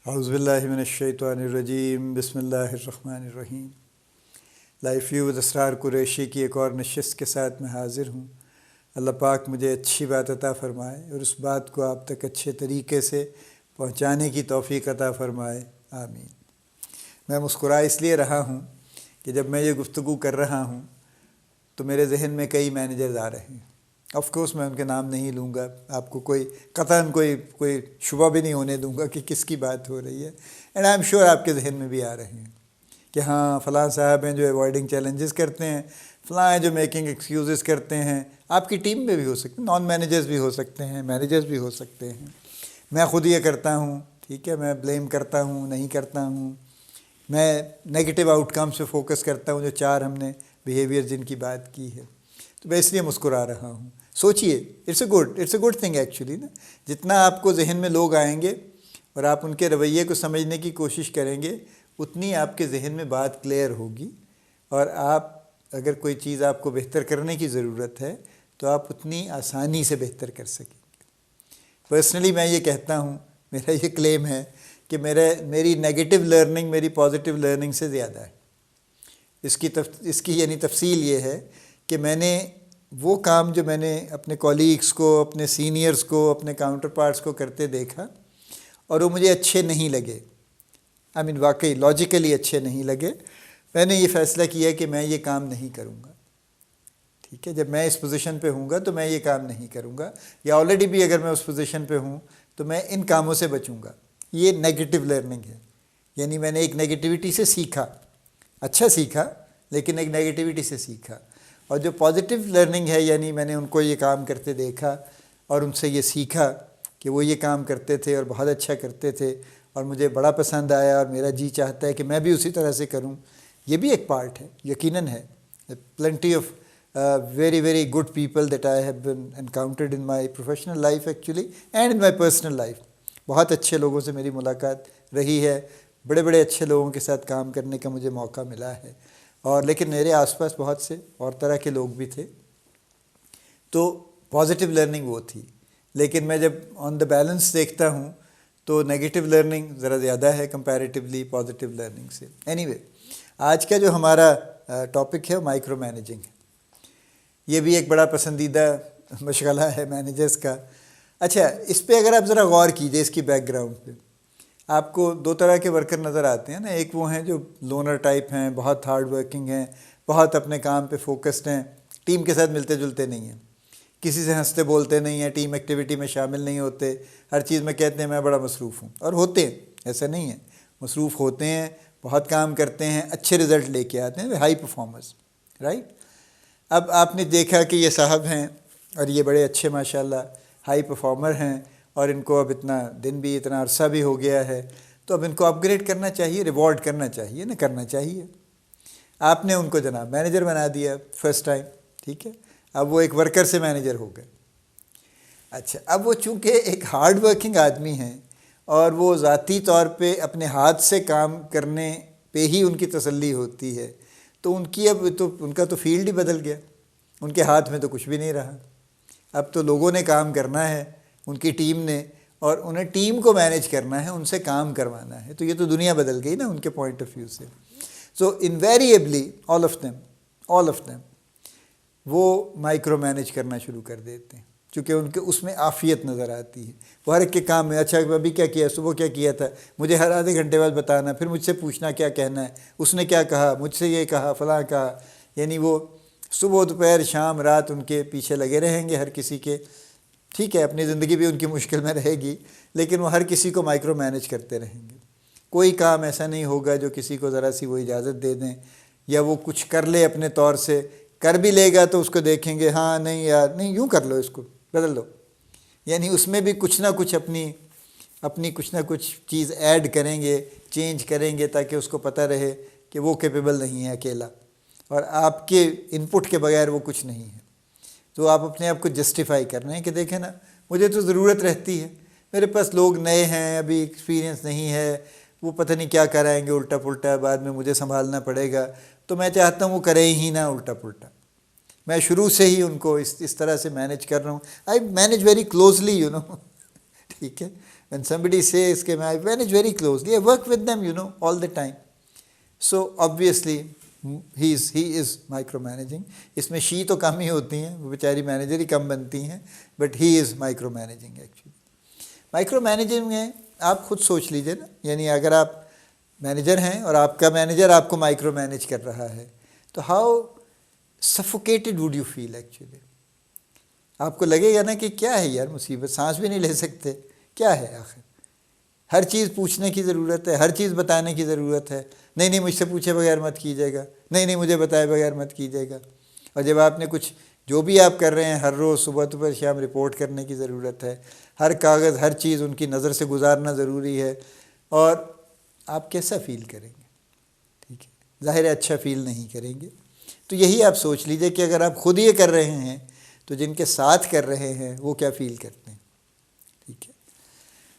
اعوذ باللہ من الشیطان الرجیم، بسم اللہ الرحمن الرحیم۔ لائف ویو اسرار قریشی کی ایک اور نشست کے ساتھ میں حاضر ہوں۔ اللہ پاک مجھے اچھی بات عطا فرمائے اور اس بات کو آپ تک اچھے طریقے سے پہنچانے کی توفیق عطا فرمائے، آمین۔ میں مسکرا اس لیے رہا ہوں کہ جب میں یہ گفتگو کر رہا ہوں تو میرے ذہن میں کئی مینیجرز آ رہے ہیں۔ آف کورس میں ان کے نام نہیں لوں گا، آپ کو قطعاً کوئی شبہ بھی نہیں ہونے دوں گا کہ کس کی بات ہو رہی ہے، اینڈ آئی ایم شیور آپ کے ذہن میں بھی آ رہے ہیں کہ ہاں فلاں صاحب ہیں جو ایوائڈنگ چیلنجز کرتے ہیں، فلاں ہیں جو میکنگ ایکسکیوزز کرتے ہیں۔ آپ کی ٹیم میں بھی ہو سکتے ہیں، نان مینیجرز بھی ہو سکتے ہیں، مینیجرز بھی ہو سکتے ہیں۔ میں خود یہ کرتا ہوں، ٹھیک ہے، میں بلیم کرتا ہوں، نہیں کرتا ہوں، میں نیگیٹو آؤٹ کم سے فوکس کرتا ہوں، جو چار ہم نے بیہیویئر جن کی بات کی ہے، تو میں اس لیے مسکرا رہا ہوں۔ سوچئے، it's a good thing actually نا، جتنا آپ کو ذہن میں لوگ آئیں گے اور آپ ان کے رویے کو سمجھنے کی کوشش کریں گے، اتنی آپ کے ذہن میں بات کلیئر ہوگی، اور آپ اگر کوئی چیز آپ کو بہتر کرنے کی ضرورت ہے تو آپ اتنی آسانی سے بہتر کر سکیں گے۔ پرسنلی میں یہ کہتا ہوں، میرا یہ کلیم ہے کہ میری نیگیٹو لرننگ میری پازیٹیو لرننگ سے زیادہ ہے۔ اس کی یعنی تفصیل یہ ہے کہ میں نے وہ کام جو میں نے اپنے کولیگز کو، اپنے سینئرز کو، اپنے کاؤنٹر پارٹس کو کرتے دیکھا اور وہ مجھے اچھے نہیں لگے، واقعی لاجیکلی اچھے نہیں لگے، میں نے یہ فیصلہ کیا کہ میں یہ کام نہیں کروں گا، ٹھیک ہے۔ جب میں اس پوزیشن پہ ہوں گا تو میں یہ کام نہیں کروں گا، یا آلریڈی بھی اگر میں اس پوزیشن پہ ہوں تو میں ان کاموں سے بچوں گا۔ یہ نیگیٹو لرننگ ہے، یعنی میں نے ایک نیگیٹیوٹی سے سیکھا، اچھا سیکھا لیکن ایک نیگیٹیوٹی سے سیکھا۔ اور جو پازیٹیو لرننگ ہے، یعنی میں نے ان کو یہ کام کرتے دیکھا اور ان سے یہ سیکھا کہ وہ یہ کام کرتے تھے اور بہت اچھا کرتے تھے اور مجھے بڑا پسند آیا اور میرا جی چاہتا ہے کہ میں بھی اسی طرح سے کروں، یہ بھی ایک پارٹ ہے، یقیناً ہے۔ Plenty of very very good people that I have been encountered in my professional life actually and in my personal life. بہت اچھے لوگوں سے میری ملاقات رہی ہے، بڑے بڑے اچھے لوگوں کے ساتھ کام کرنے کا مجھے موقع ملا ہے، اور لیکن میرے آس پاس بہت سے اور طرح کے لوگ بھی تھے، تو پازیٹیو لرننگ وہ تھی۔ لیکن میں جب آن دا بیلنس دیکھتا ہوں تو نیگیٹو لرننگ ذرا زیادہ ہے کمپیریٹیولی پازیٹیو لرننگ سے۔ اینی وے، آج کا جو ہمارا ٹاپک ہے وہ مائکرو مینیجنگ ہے۔ یہ بھی ایک بڑا پسندیدہ مشغلہ ہے مینیجرز کا۔ اچھا، اس پہ اگر آپ ذرا غور کیجئے، اس کی بیک گراؤنڈ پہ آپ کو دو طرح کے ورکر نظر آتے ہیں نا۔ ایک وہ ہیں جو لونر ٹائپ ہیں، بہت ہارڈ ورکنگ ہیں، بہت اپنے کام پہ فوکسڈ ہیں، ٹیم کے ساتھ ملتے جلتے نہیں ہیں، کسی سے ہنستے بولتے نہیں ہیں، ٹیم ایکٹیویٹی میں شامل نہیں ہوتے، ہر چیز میں کہتے ہیں میں بڑا مصروف ہوں، اور ہوتے ہیں، ایسا نہیں ہے، مصروف ہوتے ہیں، بہت کام کرتے ہیں، اچھے رزلٹ لے کے آتے ہیں، ہائی پرفارمرز، رائٹ۔ اب آپ نے دیکھا کہ یہ صاحب ہیں اور یہ بڑے اچھے ماشاءاللہ ہائی پرفارمر ہیں، اور ان کو اب اتنا دن بھی، اتنا عرصہ بھی ہو گیا ہے، تو اب ان کو اپ گریڈ کرنا چاہیے، ریوارڈ کرنا چاہیے نہ کرنا چاہیے۔ آپ نے ان کو جناب مینیجر بنا دیا فرسٹ ٹائم، ٹھیک ہے، اب وہ ایک ورکر سے مینیجر ہو گئے۔ اچھا، اب وہ چونکہ ایک ہارڈ ورکنگ آدمی ہیں اور وہ ذاتی طور پہ اپنے ہاتھ سے کام کرنے پہ ہی ان کی تسلی ہوتی ہے، تو ان کا تو فیلڈ ہی بدل گیا، ان کے ہاتھ میں تو کچھ بھی نہیں رہا۔ اب تو لوگوں نے کام کرنا ہے، ان کی ٹیم نے، اور انہیں ٹیم کو مینیج کرنا ہے، ان سے کام کروانا ہے، تو یہ تو دنیا بدل گئی نا ان کے پوائنٹ آف ویو سے۔ سو انویریبلی آل آف دیم وہ مائکرو مینیج کرنا شروع کر دیتے ہیں، چونکہ ان کے اس میں عافیت نظر آتی ہے۔ وہ ہر ایک کے کام میں، اچھا ابھی کیا کیا، صبح کیا کیا تھا، مجھے ہر آدھے گھنٹے بعد بتانا، پھر مجھ سے پوچھنا کیا کہنا ہے، اس نے کیا کہا، مجھ سے یہ کہا، فلاں کہا، یعنی وہ صبح دوپہر شام رات ان کے پیچھے لگے رہیں گے ہر کسی کے۔ ٹھیک ہے، اپنی زندگی بھی ان کی مشکل میں رہے گی، لیکن وہ ہر کسی کو مائکرو مینیج کرتے رہیں گے۔ کوئی کام ایسا نہیں ہوگا جو کسی کو ذرا سی وہ اجازت دے دیں، یا وہ کچھ کر لے اپنے طور سے، کر بھی لے گا تو اس کو دیکھیں گے، ہاں نہیں یار نہیں، یوں کر لو، اس کو بدل دو، یعنی اس میں بھی کچھ نہ کچھ اپنی کچھ نہ کچھ چیز ایڈ کریں گے، چینج کریں گے، تاکہ اس کو پتہ رہے کہ وہ کیپیبل نہیں ہے اکیلا، اور آپ کے ان پٹ کے بغیر وہ کچھ نہیں ہے۔ تو آپ اپنے آپ کو جسٹیفائی کر رہے ہیں کہ دیکھیں نا، مجھے تو ضرورت رہتی ہے، میرے پاس لوگ نئے ہیں، ابھی ایکسپیرینس نہیں ہے، وہ پتہ نہیں کیا کرائیں گے الٹا پلٹا، بعد میں مجھے سنبھالنا پڑے گا، تو میں چاہتا ہوں وہ کریں ہی نہ الٹا پلٹا۔ میں شروع سے ہی ان کو اس طرح سے مینیج کر رہا ہوں، آئی مینیج ویری کلوزلی ٹھیک ہے. when somebody says کہ میں I manage very closely, I work with them all the time. So obviously he is micro managing. اس میں شی تو کم ہی ہوتی ہیں, وہ بیچاری مینیجر ہی کم بنتی ہیں, but he is micro managing actually. Micro managing میں آپ خود سوچ لیجیے نا, یعنی اگر آپ مینیجر ہیں اور آپ کا مینیجر آپ کو مائکرو مینیج کر رہا ہے تو how suffocated would you feel actually. آپ کو لگے گا نا کہ کیا ہے یار مصیبت, سانس بھی نہیں لے سکتے, کیا ہے آخر, ہر چیز پوچھنے کی ضرورت ہے, ہر چیز بتانے کی ضرورت ہے. نہیں مجھ سے پوچھے بغیر مت کیجیے گا, نہیں مجھے بتائے بغیر مت کیجیے گا. اور جب آپ نے کچھ جو بھی آپ کر رہے ہیں ہر روز صبح دوپہر شام رپورٹ کرنے کی ضرورت ہے, ہر کاغذ ہر چیز ان کی نظر سے گزارنا ضروری ہے, اور آپ کیسا فیل کریں گے؟ ٹھیک ہے, ظاہر ہے اچھا فیل نہیں کریں گے. تو یہی آپ سوچ لیجئے کہ اگر آپ خود یہ کر رہے ہیں تو جن کے ساتھ کر رہے ہیں وہ کیا فیل کرتے ہیں. ٹھیک ہے.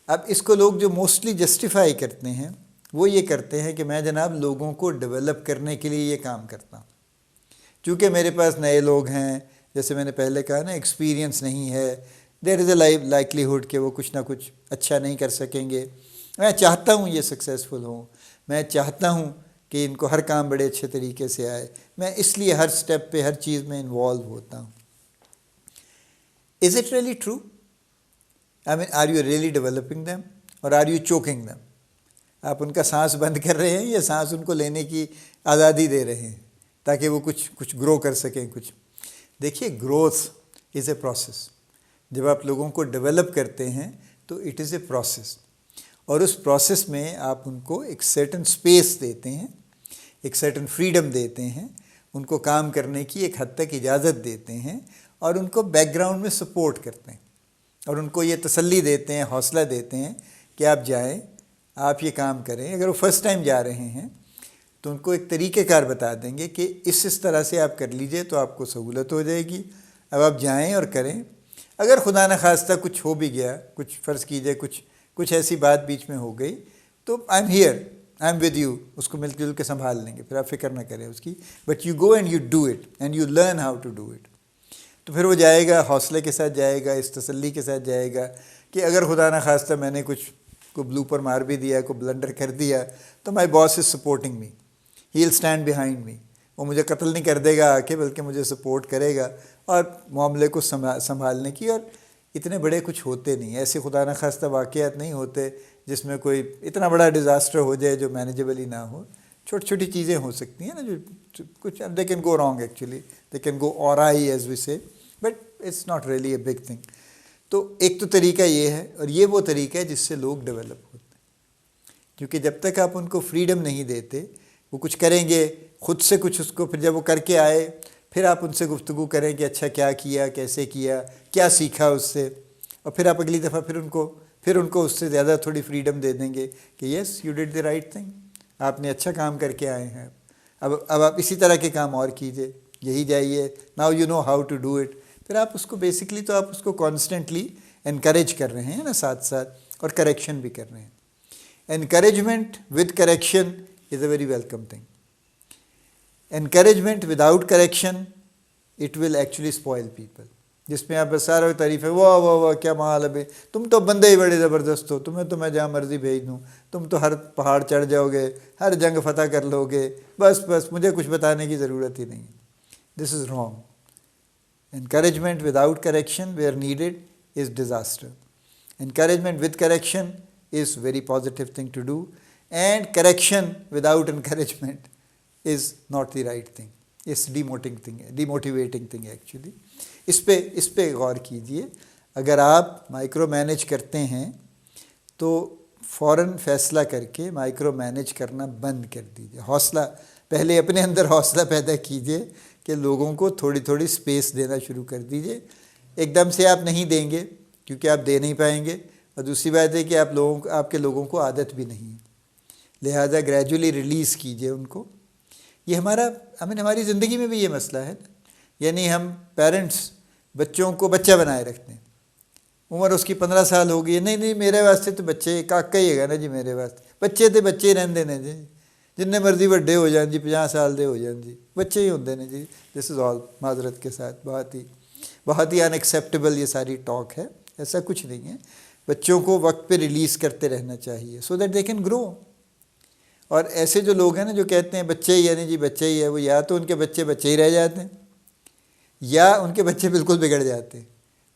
اب اس کو لوگ جو موسٹلی جسٹیفائی کرتے ہیں وہ یہ کرتے ہیں کہ میں جناب لوگوں کو ڈیولپ کرنے کے لیے یہ کام کرتا ہوں, چونکہ میرے پاس نئے لوگ ہیں, جیسے میں نے پہلے کہا نا ایکسپیرینس نہیں ہے, دیر از اے لائکلیہڈ کہ وہ کچھ نہ کچھ اچھا نہیں کر سکیں گے. میں چاہتا ہوں یہ سکسیزفل ہوں, میں چاہتا ہوں کہ ان کو ہر کام بڑے اچھے طریقے سے آئے, میں اس لیے ہر سٹیپ پہ ہر چیز میں انوالو ہوتا ہوں. Is it really true? I mean, are you really developing them or are you choking them? آپ ان کا سانس بند کر رہے ہیں یا سانس ان کو لینے کی آزادی دے رہے ہیں تاکہ وہ کچھ گرو کر سکیں کچھ. دیکھیے گروتھ از اے پروسیس. جب آپ لوگوں کو ڈیولپ کرتے ہیں تو اٹ از اے پروسیس, اور اس پروسیس میں آپ ان کو ایک سرٹن اسپیس دیتے ہیں, ایک سرٹن فریڈم دیتے ہیں, ان کو کام کرنے کی ایک حد تک اجازت دیتے ہیں, اور ان کو بیک گراؤنڈ میں سپورٹ کرتے ہیں, اور ان کو یہ تسلی دیتے ہیں, حوصلہ دیتے ہیں کہ آپ جائیں, آپ یہ کام کریں. اگر وہ فرسٹ ٹائم جا رہے ہیں تو ان کو ایک طریقہ کار بتا دیں گے کہ اس طرح سے آپ کر لیجئے تو آپ کو سہولت ہو جائے گی. اب آپ جائیں اور کریں. اگر خدا نخواستہ کچھ ہو بھی گیا, کچھ فرض کیجئے کچھ ایسی بات بیچ میں ہو گئی, تو I am here, I am with you, اس کو مل جل کے سنبھال لیں گے, پھر آپ فکر نہ کریں اس کی. But you go and you do it and you learn how to do it. تو پھر وہ جائے گا, حوصلے کے ساتھ جائے گا, اس تسلی کے ساتھ جائے گا کہ اگر خدا نخواستہ میں نے کو بلو پر مار بھی دیا, کو بلنڈر کر دیا, تو my boss is supporting me, he will stand behind me. وہ مجھے قتل نہیں کر دے گا آ کے, بلکہ مجھے سپورٹ کرے گا اور معاملے کو سنبھالنے کی. اور اتنے بڑے کچھ ہوتے نہیں, ایسے خدا نخواستہ واقعات نہیں ہوتے جس میں کوئی اتنا بڑا ڈیزاسٹر ہو جائے جو مینیجیبل ہی نہ ہو. چھوٹی چھوٹی چیزیں ہو سکتی ہیں نا جو کچھ, they can go wrong actually, they can go awry as we say, but it's not really a big thing. تو ایک تو طریقہ یہ ہے, اور یہ وہ طریقہ ہے جس سے لوگ ڈیولپ ہوتے ہیں, کیونکہ جب تک آپ ان کو فریڈم نہیں دیتے, وہ کچھ کریں گے خود سے کچھ, اس کو پھر جب وہ کر کے آئے پھر آپ ان سے گفتگو کریں کہ اچھا کیا کیا, کیسے کیا, کیا سیکھا اس سے, اور پھر آپ اگلی دفعہ پھر ان کو اس سے زیادہ تھوڑی فریڈم دے دیں گے کہ yes you did the right thing, آپ نے اچھا کام کر کے آئے ہیں, اب آپ اسی طرح کے کام اور کیجئے, یہی جائیے, now you know how to do it. پھر آپ اس کو بیسکلی تو آپ اس کو کانسٹنٹلی انکریج کر رہے ہیں نا ساتھ ساتھ, اور کریکشن بھی کر رہے ہیں. Encouragement with correction is a very welcome thing. Encouragement without correction it will actually spoil people, جس میں آپ بس سارا تعریف ہے, واہ واہ واہ کیا مال ہے, تم تو بندے ہی بڑے زبردست ہو, تمہیں تو میں جہاں مرضی بھیج دوں, تم تو ہر پہاڑ چڑھ جاؤ گے, ہر جنگ فتح کر لو گے, بس مجھے کچھ بتانے کی ضرورت ہی نہیں. This is wrong. Encouragement without correction where needed is disaster. Encouragement with correction is very positive thing to do, and correction without encouragement is not the right thing. It's demotivating thing actually. اس پہ غور کیجئے. اگر آپ micro manage کرتے ہیں تو فوراً فیصلہ کر کے مائکرو مینیج کرنا بند کر دیجئے. حوصلہ پہلے اپنے اندر حوصلہ پیدا کیجئے کہ لوگوں کو تھوڑی تھوڑی سپیس دینا شروع کر دیجئے. ایک دم سے آپ نہیں دیں گے کیونکہ آپ دے نہیں پائیں گے, اور دوسری بات ہے کہ آپ کے لوگوں کو عادت بھی نہیں ہے, لہٰذا گریجولی ریلیز کیجئے ان کو. یہ ہماری زندگی میں بھی یہ مسئلہ ہے, یعنی ہم پیرنٹس بچوں کو بچہ بنائے رکھتے ہیں. عمر اس کی 15 سال ہو گئی, نہیں میرے واسطے تو بچے کاکا ہی ہے گا نا جی, میرے واسطے بچے تھے, بچے ہی رہن دینے جی, جننے مرضی بڑے ہو جائیں جی, 50 سال دے ہو جائیں جی, بچے ہی ہوتے ہیں جی. دس از آل, معذرت کے ساتھ بہت ہی ان ایکسیپٹیبل یہ ساری ٹاک ہے, ایسا کچھ نہیں ہے. بچوں کو وقت پہ ریلیز کرتے رہنا چاہیے so that they can grow. اور ایسے جو لوگ ہیں نا جو کہتے ہیں بچے ہی ہے نہیں جی بچے ہی ہے، وہ یا تو ان کے بچے بچے ہی رہ جاتے ہیں یا ان کے بچے بالکل بگڑ جاتے ہیں.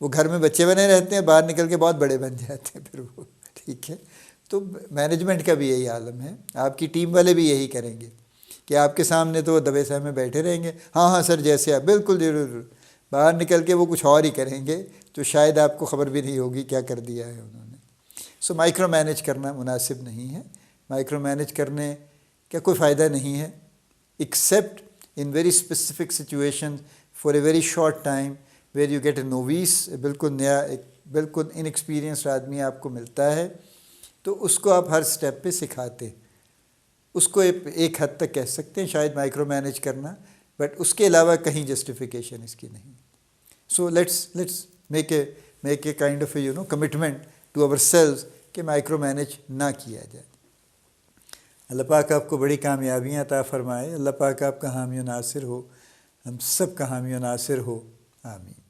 وہ گھر میں بچے بنے رہتے ہیں، باہر نکل کے بہت بڑے بن جاتے ہیں پھر وہ. ٹھیک ہے، تو مینجمنٹ کا بھی یہی عالم ہے. آپ کی ٹیم والے بھی یہی کریں گے کہ آپ کے سامنے تو وہ دبے سہ میں بیٹھے رہیں گے، ہاں ہاں سر جیسے آپ بالکل ضرور. باہر نکل کے وہ کچھ اور ہی کریں گے تو شاید آپ کو خبر بھی نہیں ہوگی کیا کر دیا ہے انہوں نے. سو مائکرو مینیج کرنا مناسب نہیں ہے. مائکرو مینیج کرنے کا کوئی فائدہ نہیں ہے except in very specific situation for a very short time where you get a novice. بالکل نیا ایک بالکل انیکسپیرینسڈ آدمی آپ کو ملتا ہے تو اس کو آپ ہر سٹیپ پہ سکھاتے، اس کو ایک حد تک کہہ سکتے ہیں شاید مائکرو مینیج کرنا، بٹ اس کے علاوہ کہیں جسٹیفیکیشن اس کی نہیں. So let's make a kind of a commitment to ourselves کہ مائکرو مینیج نہ کیا جائے. اللہ پاک آپ کو بڑی کامیابیاں عطا فرمائے. اللہ پاک آپ کا حامی و ناصر ہو، ہم سب کا حامی و ناصر ہو. آمین.